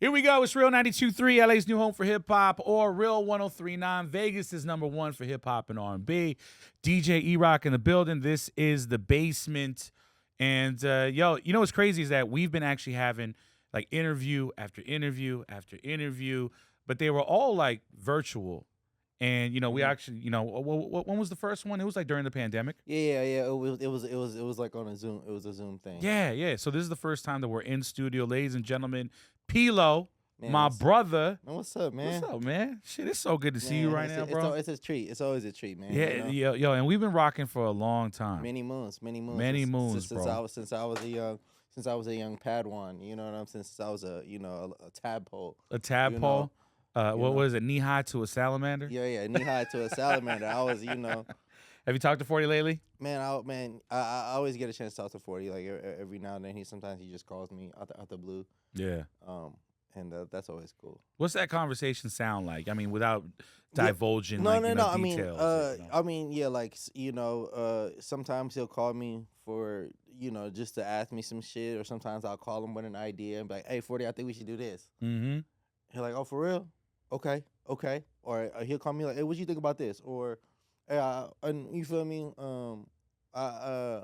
Here we go. It's Real 92.3, LA's new home for hip-hop, or Real 103.9. Vegas is number one for hip-hop and R&B. DJ E-Rock in the building. This is The Basement. And, yo, you know what's crazy is that we've been actually having, like, interview after interview after interview, but they were all, like, virtual. And, you know, we actually, you know, when was the first one? It was, like, during the pandemic. Yeah. It was like on a Zoom. It was a Zoom thing. Yeah. So this is the first time that we're in studio. Ladies and gentlemen, Pilo, Man, my brother. Man, what's up, man? What's up, man? Shit, it's so good to see you right now, bro. It's a treat. It's always a treat, man. Yeah, you know? yo, and we've been rocking for a long time. Many moons, bro. Since I was a young Padawan, you know what I'm saying? Since I was a tadpole. A tadpole? What was it? Knee high to a salamander? Yeah, knee high to a salamander. I was, Have you talked to 40 lately? Man, I always get a chance to talk to 40. Like every now and then, sometimes he just calls me out the blue. Yeah. And that's always cool. What's that conversation sound like? I mean, without divulging No. details. Sometimes he'll call me for, just to ask me some shit, or sometimes I'll call him with an idea and be like, hey, 40, I think we should do this. Mm-hmm. He's like, oh, for real? Okay. Or he'll call me like, hey, what you think about this? Or, hey, you feel me? I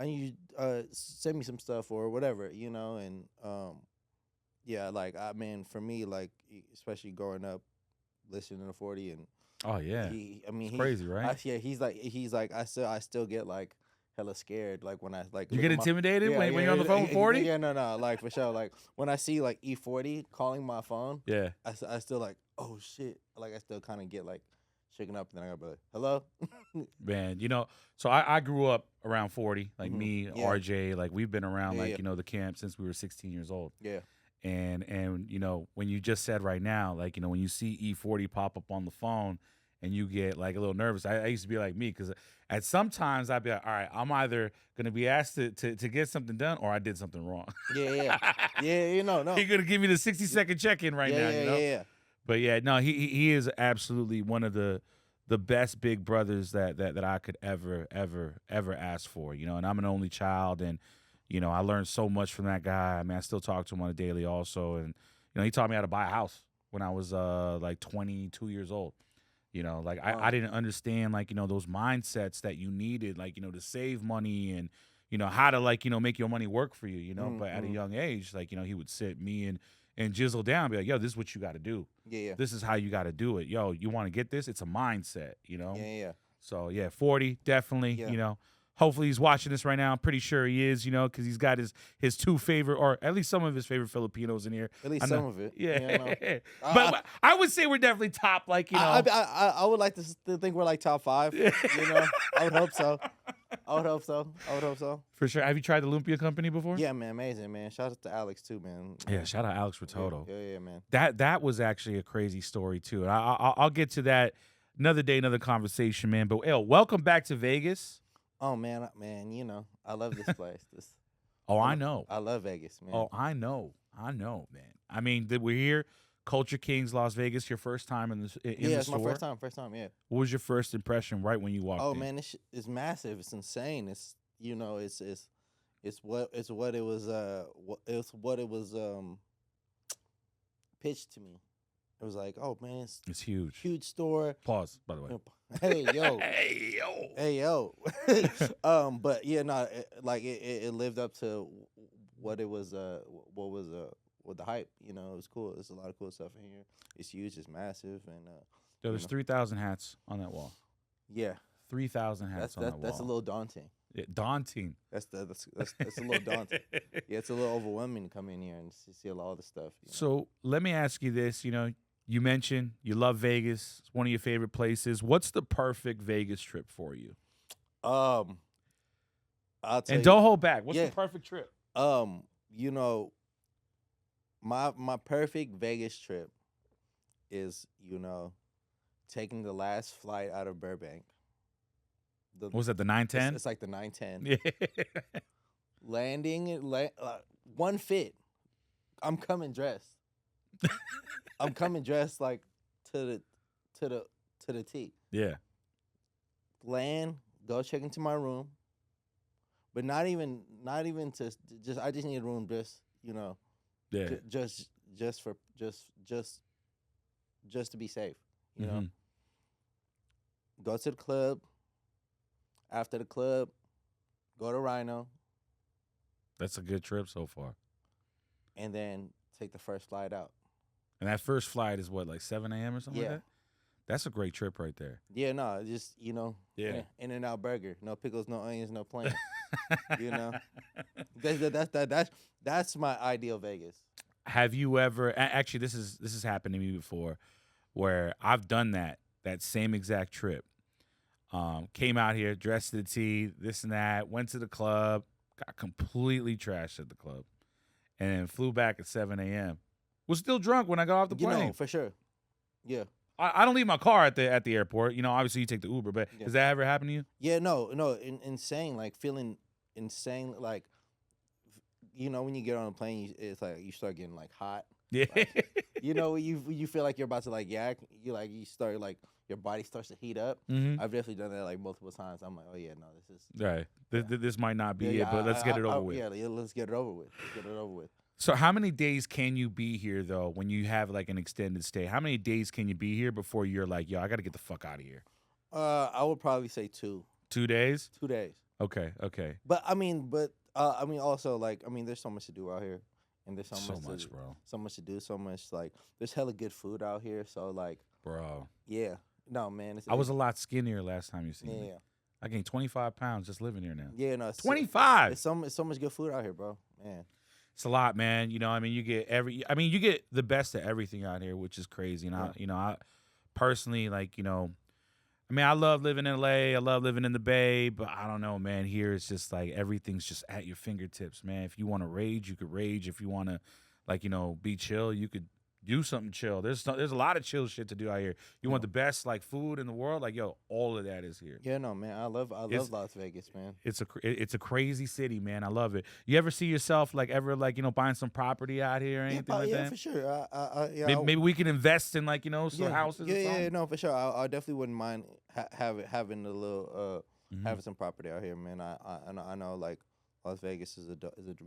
need you send me some stuff or whatever, and yeah, like for me, like especially growing up, listening to 40 and oh yeah, it's crazy, right? He's like I still get like hella scared, like when I like you get intimidated when you're on the phone with 40. Yeah, no, like for sure, like when I see like E40 calling my phone, yeah, I still like, oh shit, like I still kind of get like shaken up, and then I gotta be like, hello. Man, so I grew up around 40, like me, RJ, like we've been around the camp since we were 16 years old. Yeah. And when you just said right now, like, when you see E40 pop up on the phone and you get like a little nervous, I used to be like me, because at sometimes I'd be like, all right, I'm either going to be asked to get something done or I did something wrong. Yeah. No. You're going to give me the 60-second check-in right now, Yeah. But yeah, no, he is absolutely one of the best big brothers that I could ever ask for, and I'm an only child, and I learned so much from that guy. I mean, I still talk to him on a daily also. And, he taught me how to buy a house when I was like 22 years old. I didn't understand, like, those mindsets that you needed, like, to save money and, how to, like, make your money work for you, But at a young age, like, he would sit me and Jizzle down and be like, yo, this is what you got to do. Yeah. This is how you got to do it. Yo, you want to get this? It's a mindset, Yeah. So, yeah, 40, definitely, Hopefully he's watching this right now. I'm pretty sure he is, because he's got his two favorite, or at least some of his favorite Filipinos in here. At least some of it. Yeah. But I would say we're definitely top, like, I would like to think we're like top 5. I would hope so. For sure. Have you tried the Lumpia Company before? Yeah, man. Amazing, man. Shout out to Alex, too, man. Yeah, shout out Alex Rototo. Yeah, man. That was actually a crazy story, too. And I'll get to that another day, another conversation, man. But, welcome back to Vegas. Oh, man, I love this place. I know. I love Vegas, man. Oh, I know, man. I mean, we're here, Culture Kings, Las Vegas, your first time in the store? Yeah, it's my first time, yeah. What was your first impression right when you walked in? Oh, man, it's massive. It's insane. It's, it's what it was pitched to me. It was like, oh, man, it's huge. Huge store. Pause, by the way. Hey, yo. Hey, yo. But, yeah, no, it lived up to what it was, what the hype, it was cool. There's a lot of cool stuff in here. It's huge. It's massive. And there's 3,000 hats on that wall. Yeah. 3,000 hats on that wall. That's a little daunting. Yeah, daunting. That's a little daunting. Yeah, it's a little overwhelming to come in here and see a lot of the stuff. So let me ask you this. You mentioned you love Vegas. It's one of your favorite places. What's the perfect Vegas trip for you? I'll tell you. And don't hold back. What's the perfect trip? My perfect Vegas trip is, taking the last flight out of Burbank. What was that, the 910? It's like the 910. Yeah. Landing, one fit. I'm coming dressed. I'm coming dressed like to the T. Yeah. Land, go check into my room, but not even to just. I just need a room, just Yeah. just just for just to be safe. You know, Hmm. go to the club. After the club, go to Rhino, That's a good trip so far. and then take the first flight out. And that first flight is what, like 7 a.m. or something like Yeah. that? That's a great trip right there. Yeah, no, just Yeah. In and out burger, no pickles, no onions, no plain. You know, that's my ideal Vegas. Have you ever actually this has happened to me before where I've done that same exact trip. Came out here, dressed to the T, this and that, went to the club, got completely trashed at the club, and then flew back at 7 a.m. Was still drunk when I got off the You plane. know, for sure. Yeah, I don't leave my car at the airport. You know, obviously you take the Uber, but Yeah. has that ever happened to you? yeah, no, insane, like feeling insane, like when you get on a plane, it's like you start getting like hot. Yeah. You feel like you're about to like yak. You start like your body starts to heat up. Mm-hmm. I've definitely done that like multiple times. I'm like, oh yeah, no, this is Right. Yeah. This might not be yeah, it, yeah, but let's get it over with. Yeah, let's get it over with. So how many days can you be here though when you have like an extended stay? How many days can you be here before you're like, yo, I got to get the fuck out of here? I would probably say 2 2 days? 2 days. Okay. Okay. But also like there's so much to do out here, and there's So much, bro. so much to do, so much like there's hella good food out here. So like, Bro. yeah, no man, I was a lot skinnier last time you seen me. yeah, I gained 25 pounds just living here now. yeah, no, 25. It's so much good food out here, bro. Man, It's a lot, man. You know, I mean, you get the best of everything out here, which is crazy. And I personally, like, I mean, I love living in LA. I love living in the Bay, but I don't know, man. Here it's just like everything's just at your fingertips, man. If you want to rage, you could rage. If you want to, like, be chill, you could do something chill. There's a lot of chill shit to do out here. You want the best like food in the world, like yo, all of that is here. yeah, no man, I love Las Vegas, man. It's a crazy city, man. I love it. You ever see yourself like ever like buying some property out here or anything like that? Yeah, for sure. Maybe we can invest in like some houses. Yeah, or something? yeah, no, for sure. I definitely wouldn't mind having a little Mhm. having some property out here, man. I know like Las Vegas is a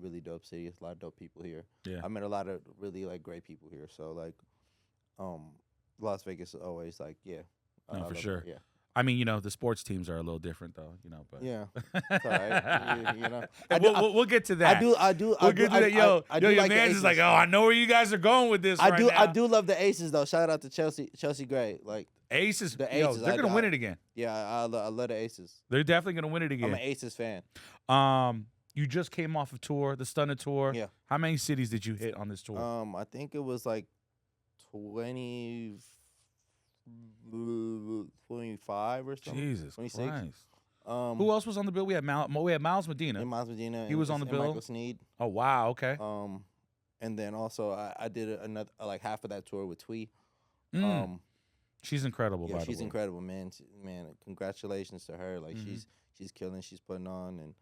really dope city. There's a lot of dope people here. Yeah. I met a lot of really like great people here. So like, Las Vegas is always like I No, for love it, sure. Yeah, I mean, the sports teams are a little different though, but yeah. It's all right. We'll get to that. We'll get to that. Yo, your like the man's is like, Aces. oh, I know where you guys are going with this. Right now. I do love the Aces though. Shout out to Chelsea Gray. Like Aces. the Yo, Aces, they're gonna win it again. yeah, I love the Aces. They're definitely gonna win it I'm an again. Aces fan. You just came off a tour, the STUNNA tour. Yeah. How many cities did you hit on this tour? I think it was like 25 or something. Jesus 26. Christ. Who Who else was on the bill? We had Miles Medina. Miles Medina. He was on the and bill? Michael Sneed. Oh wow. Okay. And then also I did another like half of that tour with Twee. Mm. She's incredible. Yeah, by she's the way. incredible, man. Man, congratulations to her. Like Mhm. she's killing. She's putting on, and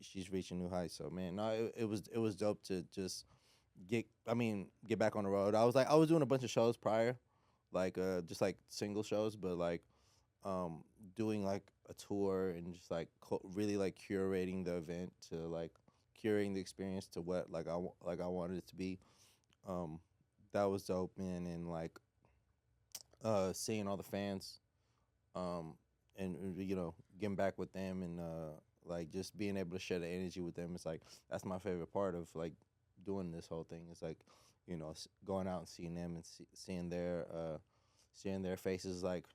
she's reaching new heights. So man, no, it was dope to just get back on the road. I was doing a bunch of shows prior, like just like single shows, but like doing like a tour and just like really like curating the event to like curating the experience to what like I wanted it to be. That was dope, man, and like seeing all the fans, and getting back with them and like just being able to share the energy with them. It's like that's my favorite part of like doing this whole thing. It's like going out and seeing them and seeing their faces. Like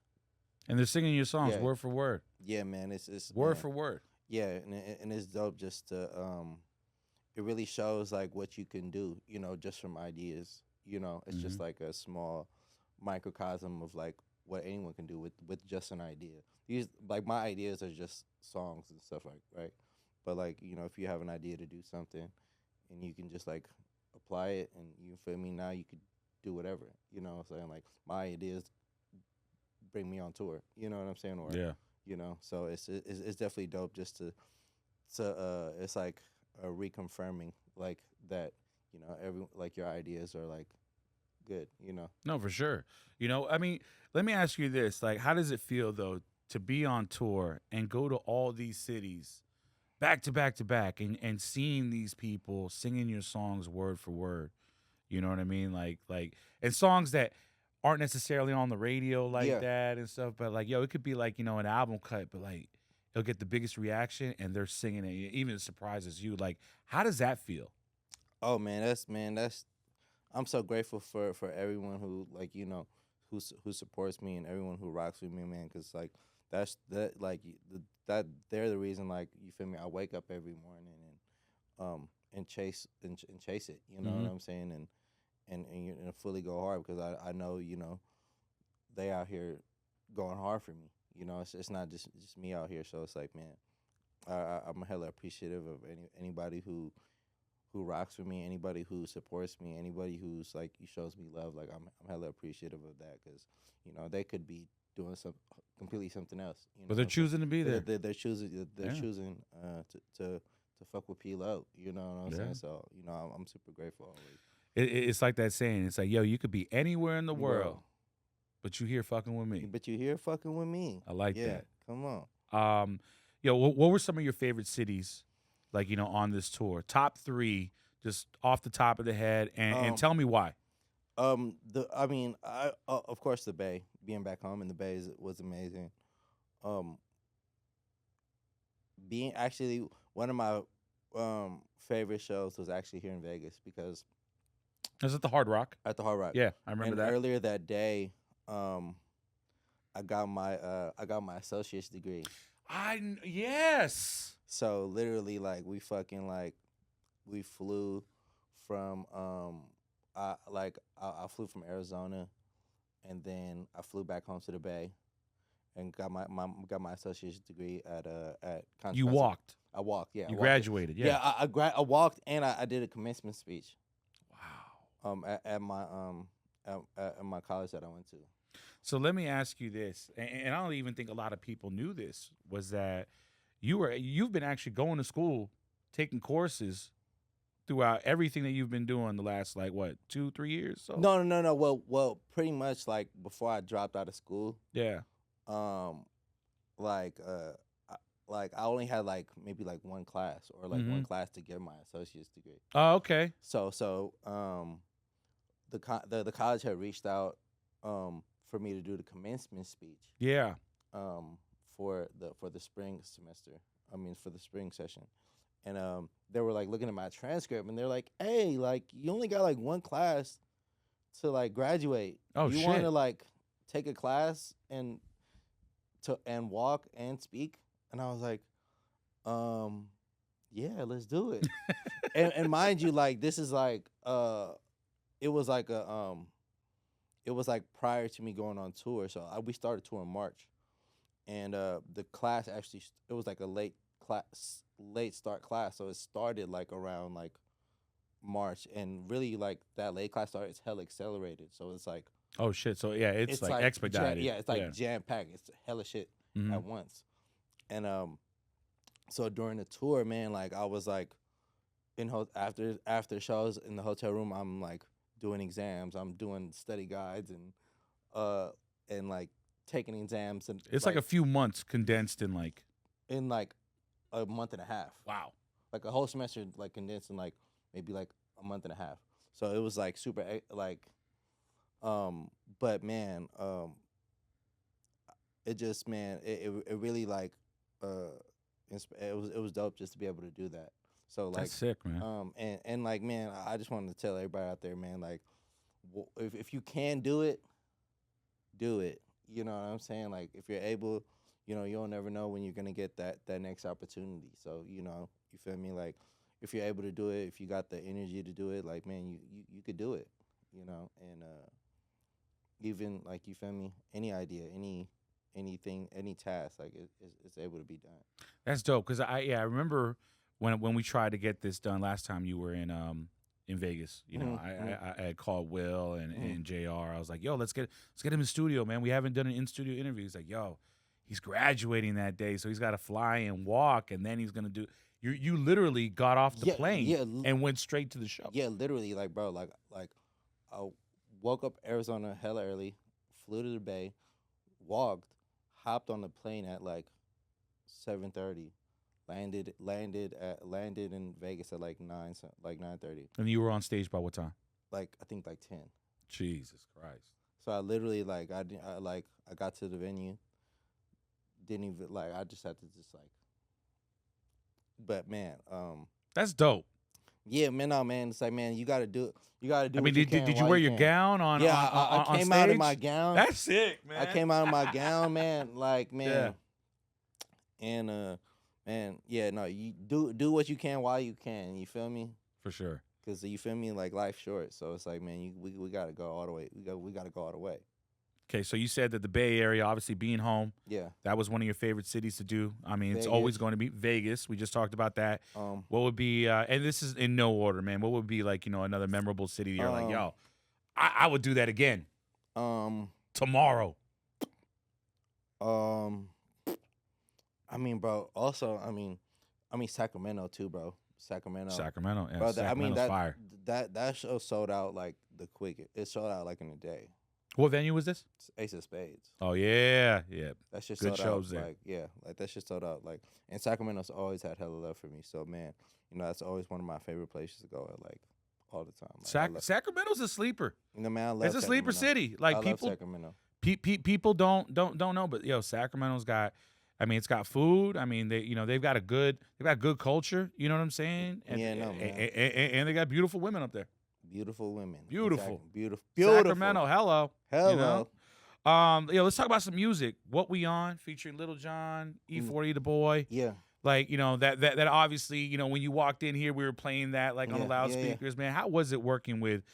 And they're singing your songs Yeah. word for word. yeah, man, it's Word man, for word. yeah, and it's dope just to it really shows like what you can do, just from ideas. It's just like a small microcosm of like what anyone can do with just an idea. These like my ideas are just songs and stuff like right, but like if you have an idea to do something, and you can just like apply it, and you feel me now you could do whatever. What I'm saying, like my ideas bring me on tour. You know what I'm saying? Or Yeah. so it's definitely dope just to it's like a reconfirming like that every like your ideas are like good. No, for sure. I mean, let me ask you this. Like, how does it feel, though, to be on tour and go to all these cities back to back to back and seeing these people singing your songs word for word? You know what I mean? And songs that aren't necessarily on the radio like Yeah. that and stuff. But like, yo, it could be like, you know, an album cut, but like it'll get the biggest reaction and they're singing it. Even it surprises you. Like, how does that feel? Oh that's I'm so grateful for everyone who like who supports me and everyone who rocks with me, man. Cause like that they're the reason, like, you feel me. I wake up every morning and chase it. You know what I'm saying? And fully go hard because I know they out here going hard for me. It's not just me out here. So it's like, man, I'm hella appreciative of anybody who rocks with me, anybody who supports me, anybody who's like shows me love. Like I'm hella appreciative of that because they could be doing completely something else. But they're choosing to be there. They're choosing Yeah. to fuck with P Lo. You know what I'm Yeah. saying? So I'm super grateful always. It's like that saying. It's like, yo, you could be anywhere in the world, but you here fucking with me. But you here fucking with me. I like Yeah, that. come on. Yo, what were some of your favorite cities, like, on this tour? Top 3, just off the top of the head, and tell me why. I of course the Bay. Being back home in the Bay was amazing. Being actually one of my favorite shows was actually here in Vegas because Is it the Hard Rock? at the Hard Rock. Yeah, I remember And that. earlier that day, I got my associate's degree. Yes. So literally, like, we flew from I flew from Arizona, and then I flew back home to the Bay, and got my associate's degree at You walked. I walked, yeah. You graduated, yeah. Yeah, I walked, and I did a commencement speech. Wow. At my college that I went to. So let me ask you this, and I don't even think a lot of people knew this, was that you've been actually going to school, taking courses throughout everything that you've been doing the last, like, what, 2-3 years? So No. Well, pretty much like before I dropped out of school. yeah. Like I only had like maybe like one class or like one class to get my associate's degree. Oh, okay. So the college had reached out for me to do the commencement speech. Yeah. For the spring semester. For the spring session. And they were like looking at my transcript and they're like, "Hey, like, you only got like one class to like graduate. Oh, you shit. want to like take a class and walk and speak?" And I was like, yeah, let's do it. and mind you, like, this is like it was like prior to me going on tour. So we started tour in March, and the class actually it was like a late start class. So it started like around like March, and really like that late class started. It's hella accelerated. So it's like, Oh, shit. So, yeah, it's like expedited. it's like jam-packed. It's hella shit at once. And so during the tour, man, like, I was like after shows in the hotel room, I'm like doing exams. I'm doing study guides and like taking exams. And It's like a few months condensed in like a month and a half. Wow. Like a whole semester, like condensed in like maybe like a month and a half. So it was like super like, but man, it just, man, it really like it was dope just to be able to do that. So like, That's sick, man. and like, man, I just wanted to tell everybody out there, man, like, if you can do it, do it. You know what I'm saying? Like, if you're able, you'll never know when you're gonna get that next opportunity. So, you feel me? Like, if you're able to do it, if you got the energy to do it, like, man, you could do it. And even like, you feel me? Any idea, anything, any task, like, it's able to be done. That's dope because I remember when we tried to get this done last time you were in Vegas. I had called Will and JR. I was like, yo, let's get him in the studio, man. We haven't done an in studio interview. He's like, yo, he's graduating that day, so he's got to fly and walk, and then he's gonna do. You literally got off the plane and went straight to the show. Yeah, literally, like, bro, like I woke up Arizona hella early, flew to the Bay, walked, hopped on the plane at like 7:30, landed in Vegas at like 9:30. And you were on stage by what time? I think like 10. Jesus Christ. So I literally I got to the venue, didn't even I just had to just but man, That's dope. yeah, man, no, man, it's like, man, you gotta do it. You gotta do I mean, what you did can you while wear you your can. gown Yeah, I on came stage? out in my gown. That's sick, man. I came out in my gown, man. Yeah. And man, yeah, no, you do what you can while you can. You feel me? For sure. Cause you feel me, like life's short. So it's like, man, we gotta go all the way. We gotta go all the way. Okay, so you said that the Bay Area, obviously being home, Yeah. that was one of your favorite cities to do. I mean, it's Vegas. always going to be Vegas. We just talked about that. What would be, and this is in no order, man. What would be another memorable city you're like, yo, I would do that again tomorrow. I mean, bro. Also, I mean, Sacramento too, bro. Sacramento, yeah. bro. Sacramento's fire. That show sold out like the quickest. It sold out like in a day. What venue was this? It's Ace of Spades. Oh yeah. That shit Good sold shows out. there. Like that shit sold out. And Sacramento's always had hella love for me. So man, that's always one of my favorite places to go at, all the time. Sacramento's a sleeper. Man, I love It's a sleeper city. Like I people, love Sacramento. People don't know, but Sacramento's got. I mean, it's got food. I mean, they've got good culture. You know what I'm saying? And, Yeah, no, man. And they got beautiful women up there. Beautiful women. Beautiful. Beautiful. Sacramento, hello. Hello. Let's talk about some music. What We On, featuring Lil John, E40 the boy. Yeah. That obviously, when you walked in here, we were playing that on the loudspeakers, man. How was it working with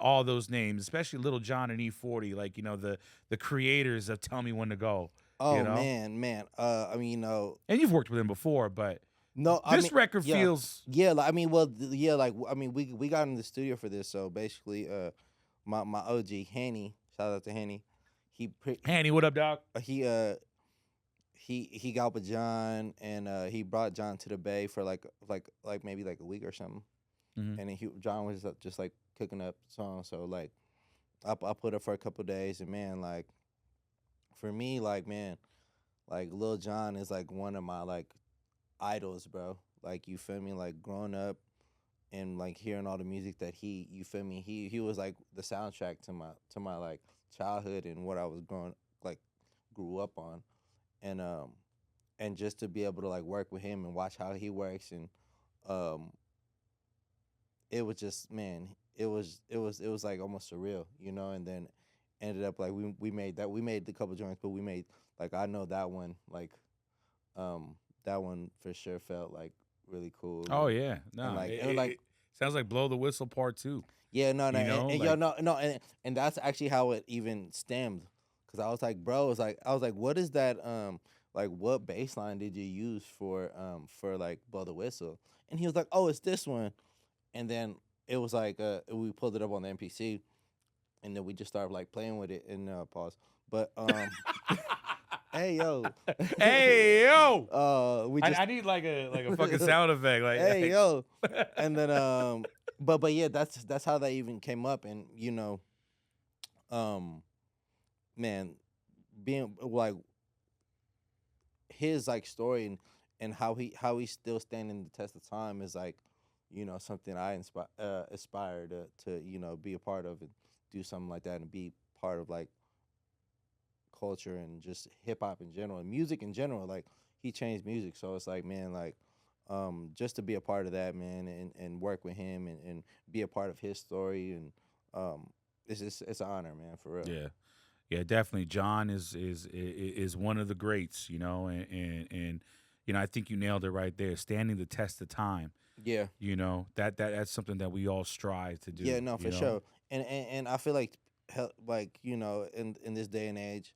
all those names, especially Lil John and E40, the creators of Tell Me When to Go? Oh, man. I mean, And you've worked with him before, but no, this record feels. Yeah, we got in the studio for this. So basically, my OG Hanny, shout out to Hanny. Hanny, what up, dog? He got with John, and he brought John to the Bay for maybe a week or something. Mm-hmm. And then John was just cooking up songs. So I put up for a couple of days, and man, for me, man, Lil John is one of my idols, bro. You feel me? Growing up and hearing all the music that you feel me? He was the soundtrack to my childhood and what I was grew up on. And just to be able to work with him and watch how he works, and it was just, man, it was almost surreal, and then ended up we made a couple joints, but we made I know that one that one for sure felt really cool. Oh yeah, no, and it sounds like Blow the Whistle Part 2. Yeah, and that's actually how it even stemmed, because I was like, bro, I was like, what is that? What bass line did you use for Blow the Whistle? And he was like, oh, it's this one. And then it was we pulled it up on the MPC, and then we just started playing with it and pause. But hey yo, hey yo, I need a fucking sound effect, hey yo, and then but yeah, that's how that even came up, and man, being his story and how he's still standing the test of time is something I aspire to be a part of and do something like that and be part of culture and just hip hop in general and music in general. He changed music, so it's man, just to be a part of that, man, and work with him and be a part of his story, and it's an honor, man, for real. Yeah, definitely. John is one of the greats, and I think you nailed it right there. Standing the test of time. Yeah. That's something that we all strive to do. Yeah, no, for sure. And I feel in this day and age,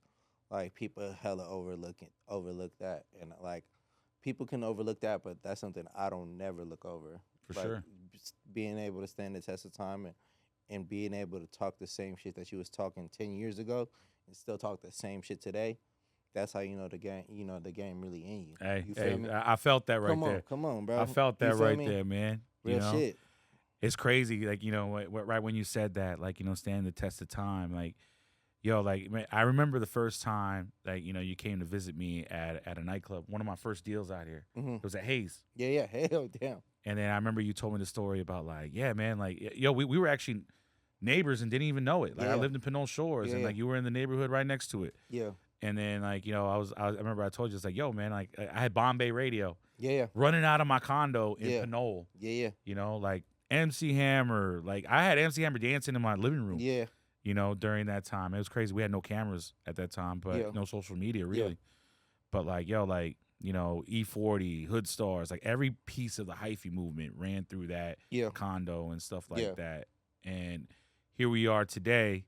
people hella overlook that, and people can overlook that, but that's something I don't never look over. For sure. Being able to stand the test of time and being able to talk the same shit that you was talking 10 years ago and still talk the same shit today. That's how the game really in you. Hey, you feel me? I felt that right there. Come on, bro. I felt that right me? there, man. Real shit. It's crazy, right when you said that, stand the test of time, man, I remember the first time you came to visit me at a nightclub, one of my first deals out here. Mm-hmm. It was at Hayes. Yeah, hell damn. And then I remember you told me the story about yeah, man, we were actually neighbors and didn't even know it. Like I Yeah. lived in Pinole Shores, and Yeah. like you were in the neighborhood right next to it. Yeah. And then like I remember I told you, it's like, yo man, like I had Bombay radio Yeah. running out of my condo in Yeah. Pinole. Yeah. Like MC Hammer, like I had MC Hammer dancing in my living room. Yeah. During that time. It was crazy. We had no cameras at that time, but Yeah. no social media really. Yeah. But like, E40, Hood Stars, like every piece of the hyphy movement ran through that Yeah. condo and stuff like Yeah. that. And here we are today.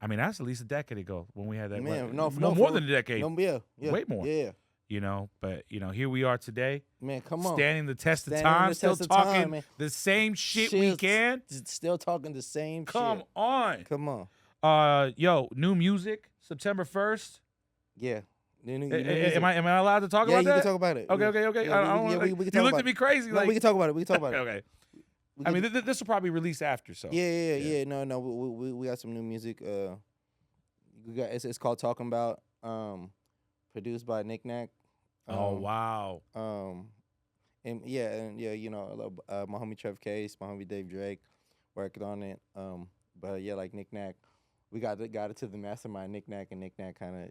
I mean, that's at least a decade ago when we had that. Man, more than a decade. No, yeah. Way more. Yeah. But here we are today. Man, come on. Standing the test of Standing time, the still test of talking time, man. the same shit we can. Still talking the same Come shit. on. Come on. New music, September 1st. Yeah. Am I allowed to talk about that? Yeah, you can talk about it. Okay. Yeah, I don't wanna, we like, can you talk looked about at me crazy. No, like, we can talk about it. We can talk about it. Okay. I mean, this will probably release after, so. Yeah. No. We got some new music. It's called Talking About. Produced by Nick Nack. Oh wow. And my homie Trev Case, my homie Dave Drake, working on it. But yeah, like Nick Nack, we got it to the mastermind Nick Nack, and Nick Nack kind of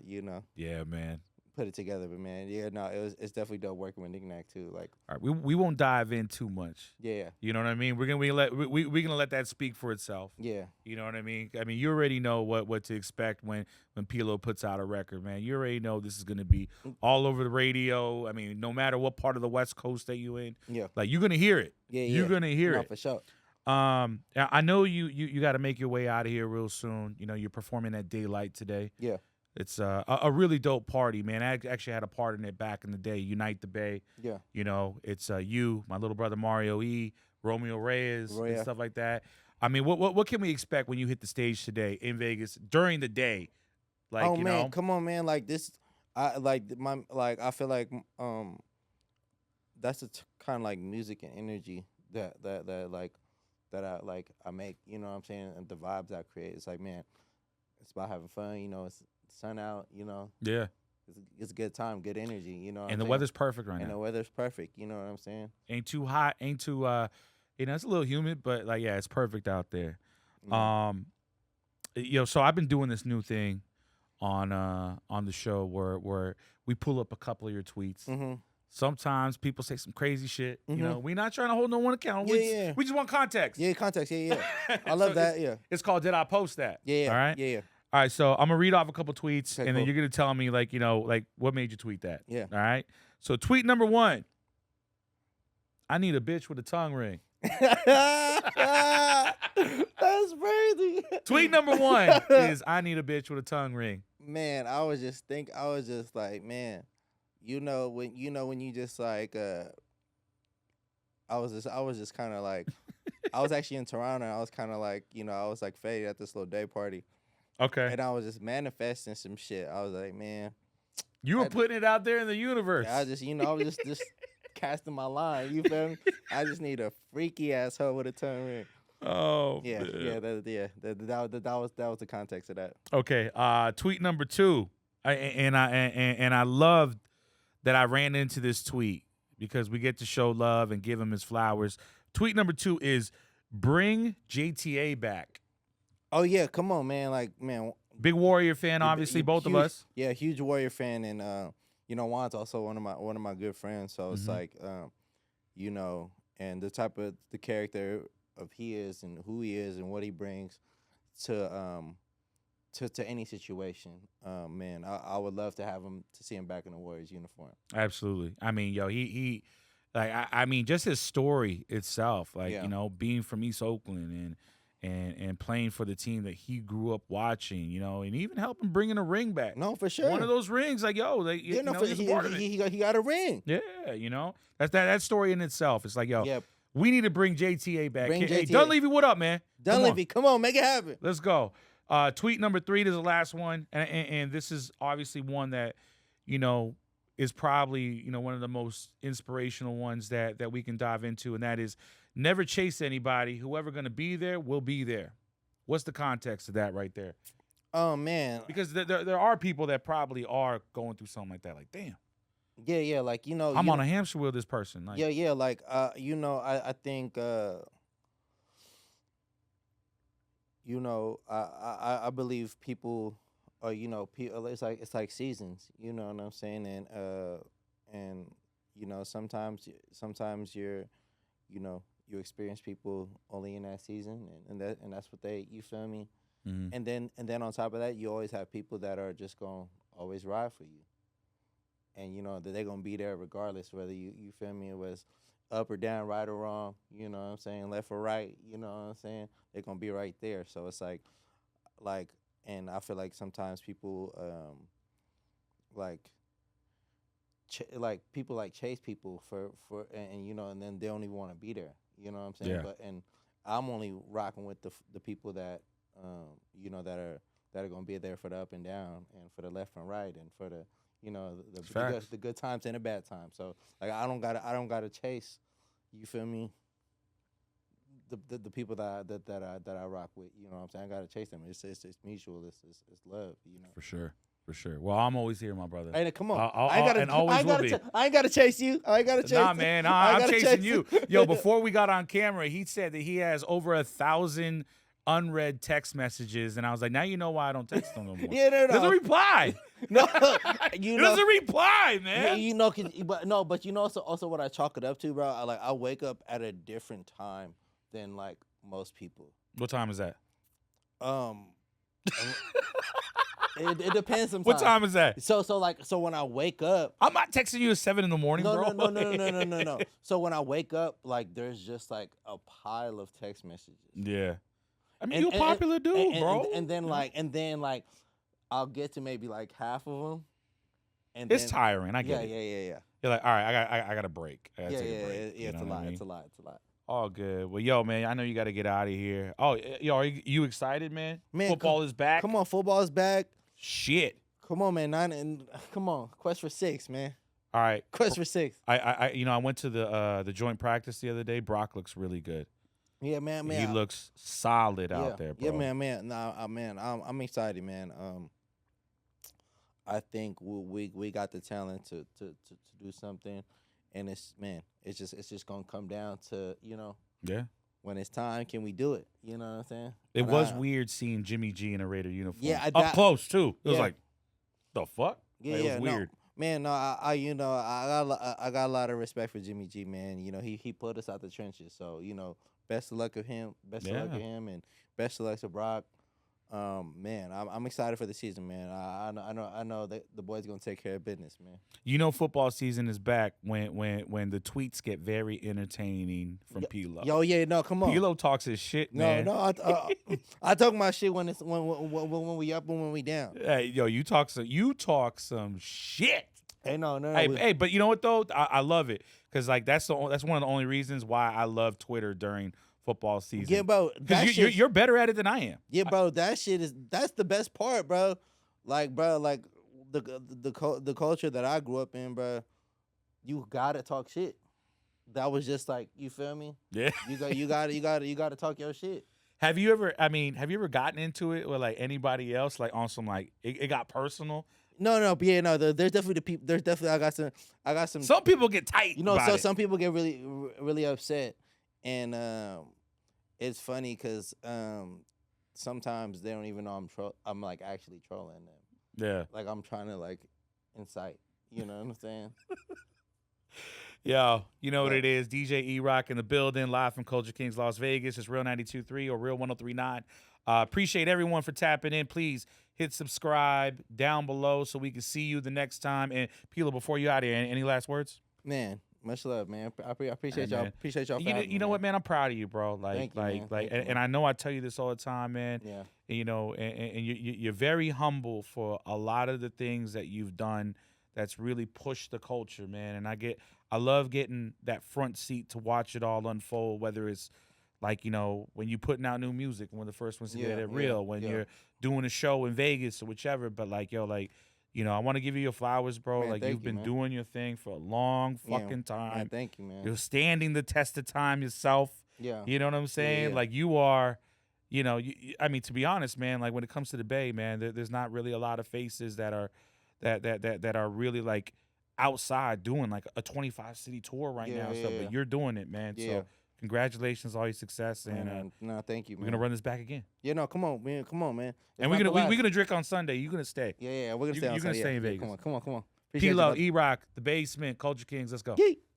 Yeah, man. put it together. But man, it's definitely dope working with Nick Nack too. Like, All right, we won't dive in too much. yeah, You know what I mean? We're gonna let that speak for itself. yeah, You know what I mean? I mean, you already know what to expect when Pilo puts out a record, man. You already know this is gonna be all over the radio. I mean, no matter what part of the West Coast that you in, yeah, like you're gonna hear it. yeah. You're gonna hear it for sure. I know you got to make your way out of here real soon. You're performing at Daylight today. Yeah, It's a really dope party, man. I actually had a part in it back in the day. Unite the Bay. yeah. It's you, my little brother Mario E, Romeo Reyes, and Yeah. stuff like that. I mean, what can we expect when you hit the stage today in Vegas during the day? Like, Oh man, come on, man! Like this, I feel like that's the kind of like music and energy that I make. You know what I'm saying? And the vibes I create. It's like, man, it's about having fun. It's sun out. Yeah. It's a good time, good energy. You know. What And I'm the saying? weather's perfect right And now. the weather's perfect. You know what I'm saying? Ain't too hot. Ain't too it's a little humid, but like it's perfect out there. Yeah. So I've been doing this new thing on the show where we pull up a couple of your tweets. Mm-hmm. Sometimes people say some crazy shit. Mhm. We're not trying to hold no one accountable. Yeah. We just want context. Yeah, context. Yeah. I love So that. Yeah. It's called Did I Post That? Yeah. All right. Yeah. All right. So I'm gonna read off a couple tweets, Okay, and then cool. you're gonna tell me like what made you tweet that. Yeah. All right. So tweet number 1. I need a bitch with a tongue ring. That's crazy. Tweet number 1 is I need a bitch with a tongue ring. Man, I was just like, man, when you just like I was just kind of like I was actually in Toronto, and I was kind of like, I was like faded at this little day party, Okay. and I was just manifesting some shit. I was like, man, You were putting it out there in the universe. I just I was just casting my line. You feel me? I just need a freaky asshole with a tongue ring. Oh. Yeah, man. that was the context of that. Okay. Tweet number 2. I loved that I ran into this tweet because we get to show love and give him his flowers. Tweet number 2 is bring JTA back. Oh yeah, come on, man! Like, man, Big Warrior fan, obviously, both of us. Yeah, huge Warrior fan, and Juan's also one of my good friends. So it's like, and the type of the character of he is and who he is and what he brings to any situation. Man, I would love to have him to see him back in the Warriors uniform. Absolutely. I mean, he like I mean, just his story itself, like Yeah. being from East Oakland and playing for the team that he grew up watching, and even helping bringing a ring back. No, for sure. One of those rings, like he got a ring. Yeah, that story in itself. It's like, Yeah. we need to bring JTA back. Bring Hey, JTA. Dunleavy, what up, man? Come on. Dunleavy, come on, make it happen. Let's go. Tweet number 3 is the last one, and this is obviously one that is probably one of the most inspirational ones that we can dive into, and that is never chase anybody. Whoever going to be there will be there. What's the context of that right there? Oh man, Because there are people that probably are going through something like that. Like, damn, yeah, like I'm on a hamster wheel. This person, like, yeah, like I think you know, I believe people, people. It's like seasons. You know what I'm saying? And sometimes you know, you experience people only in that season, and that's what they. You feel me? Mm-hmm. And then on top of that, you always have people that are just gonna always ride for you, and you know that they're gonna be there regardless whether you feel me, it was up or down, right or wrong. You know what I'm saying? Left or right. You know what I'm saying? They're gonna be right there. So it's like, and I feel like sometimes people like like people like chase people and you know, and then they don't even want to be there. You know what I'm saying? Yeah. But and I'm only rocking with the people that you know that are gonna be there for the up and down and for the left and right and for the you know Facts. the good times and the bad times. So like I don't gotta chase. You feel me? The people that I rock with. You know what I'm saying? I gotta chase them. It's mutual. It's love. You know. For sure. For sure. Well, I'm always here, my brother. Hey, come on. I ain't gotta, and always will be. I ain't gotta chase you. I ain't gotta chase Nah, you. man, I ain't I'm gotta chasing chase you. Yo, before we got on camera, he said that he has over 1,000 unread text messages, and I was like, now you know why I don't text him no more. Yeah, no. Doesn't reply. No, He doesn't reply, man. You know, but you know, also what I chalk it up to, bro. I wake up at a different time than like most people. What time is that? Um, it depends sometimes. What time is that? So when I wake up, I'm not texting you at 7 in the morning, no, bro. no. So when I wake up, like there's just like a pile of text messages. Yeah. I mean, you're a popular dude, bro. And then like I'll get to maybe like half of them. And it's then, tiring. I get it. Yeah. You're like, all right, I got a break. I gotta Yeah, take a break. yeah. You It's know a what I lot. mean? It's a lot. All good. Well, yo, man, I know you got to get out of here. Oh, yo, are you excited, man? Man, Football is back. Come on, football is back. Shit. Come on, man. Come on, quest for 6, man. All right. Quest for 6. I went to the joint practice the other day. Brock looks really good. Yeah, man. He looks solid out there, bro. Yeah, man. Nah, man. I'm excited, man. I think we got the talent to do something, and it's just gonna come down to Yeah. when it's time, can we do it? You know what I'm saying? It was weird seeing Jimmy G in a Raider uniform. Yeah, up close too. It was Yeah. like, the fuck? Yeah, Like, yeah, it was weird. No, man, no, I got a lot of respect for Jimmy G, man. You know, he put us out the trenches, so best of luck of him, and best of luck to Brock. Man, I'm excited for the season, man. I know that the boys gonna take care of business, man. You know, football season is back when the tweets get very entertaining from Pilo. Yo, yeah, no, come on. Pilo talks his shit, man. No, I talk my shit when we up and when we down. Hey, yo, you talk some shit. Hey, no. Hey, but you know what though? I love it because like that's one of the only reasons why I love Twitter during football season. Yeah, bro. Because you're better at it than I am. Yeah, bro. That's the best part, bro. Like the culture that I grew up in, bro. You gotta talk shit. That was just like, you feel me? Yeah. You gotta talk your shit. Have you ever gotten into it with like anybody else, like on some like it got personal? No, but yeah, no. There's definitely the people. There's definitely I got some. Some people get tight. So some people get really really upset, and it's funny because sometimes they don't even know I'm like actually trolling them. Yeah. Like I'm trying to like incite. You know what I'm saying? Yo, you know what it is. DJ E-Rock in the building, live from Culture Kings, Las Vegas. It's Real 92.3 or Real 103.9. Appreciate everyone for tapping in. Please hit subscribe down below so we can see you the next time. And Pila, before you out here, any last words? Man, much love, man. I appreciate y'all. Man. Appreciate y'all. You know what, man? I'm proud of you, bro. Thank you, man. And I know I tell you this all the time, man. Yeah. And, you know, and you're very humble for a lot of the things that you've done that's really pushed the culture, man. And I love getting that front seat to watch it all unfold, whether it's like, you know, when you're putting out new music, when the first ones to get it real, when you're doing a show in Vegas or whichever. But like, yo, like, you know, I want to give you your flowers, bro. Man, like you've been doing your thing for a long fucking time. Man, thank you, man. You're standing the test of time yourself. Yeah. You know what I'm saying? Yeah. Like you are, you know, I mean, to be honest, man, like when it comes to the Bay, man, there's not really a lot of faces that are really like outside doing like a 25 city tour right now and stuff, but you're doing it, man. Yeah. So congratulations, all your success, and no, thank you, man. we're gonna run this back again. Yeah, no, come on, man. Come on, man. It's And we're not the gonna last. we're gonna drink on Sunday. You're gonna stay. Yeah, we're gonna stay on You're gonna Sunday. stay in Yeah, Vegas. Come on. Appreciate you, P-Lo, brother. E-Rock, The Basement, Culture Kings. Let's go. Yeet.